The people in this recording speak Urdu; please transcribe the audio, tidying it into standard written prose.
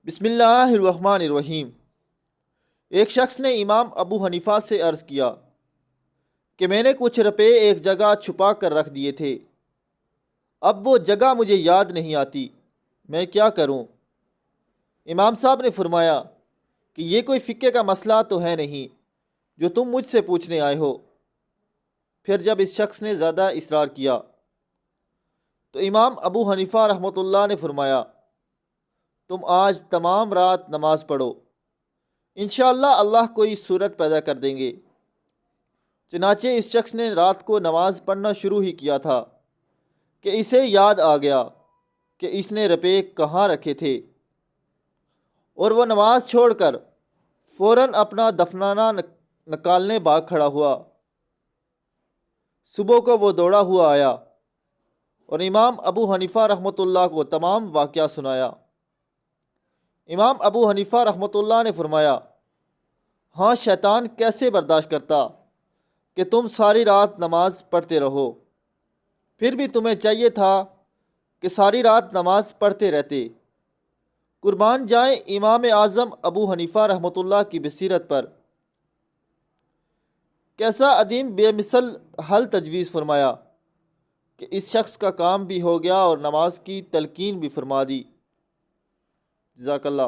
بسم اللہ الرحمن الرحیم۔ ایک شخص نے امام ابو حنیفہ سے عرض کیا کہ میں نے کچھ روپے ایک جگہ چھپا کر رکھ دیے تھے، اب وہ جگہ مجھے یاد نہیں آتی، میں کیا کروں؟ امام صاحب نے فرمایا کہ یہ کوئی فقہ کا مسئلہ تو ہے نہیں جو تم مجھ سے پوچھنے آئے ہو۔ پھر جب اس شخص نے زیادہ اصرار کیا تو امام ابو حنیفہ رحمۃ اللہ نے فرمایا تم آج تمام رات نماز پڑھو، انشاءاللہ اللہ کوئی صورت پیدا کر دیں گے۔ چنانچہ اس شخص نے رات کو نماز پڑھنا شروع ہی کیا تھا کہ اسے یاد آ گیا کہ اس نے روپے کہاں رکھے تھے، اور وہ نماز چھوڑ کر فوراً اپنا دفنانہ نکالنے بھاگ کھڑا ہوا۔ صبح کو وہ دوڑا ہوا آیا اور امام ابو حنیفہ رحمۃ اللہ کو تمام واقعہ سنایا۔ امام ابو حنیفہ رحمۃ اللہ نے فرمایا، ہاں، شیطان کیسے برداشت کرتا کہ تم ساری رات نماز پڑھتے رہو، پھر بھی تمہیں چاہیے تھا کہ ساری رات نماز پڑھتے رہتے۔ قربان جائیں امام اعظم ابو حنیفہ رحمۃ اللہ کی بصیرت پر، کیسا عظیم بے مثل حل تجویز فرمایا کہ اس شخص کا کام بھی ہو گیا اور نماز کی تلقین بھی فرما دی۔ جزاک اللہ۔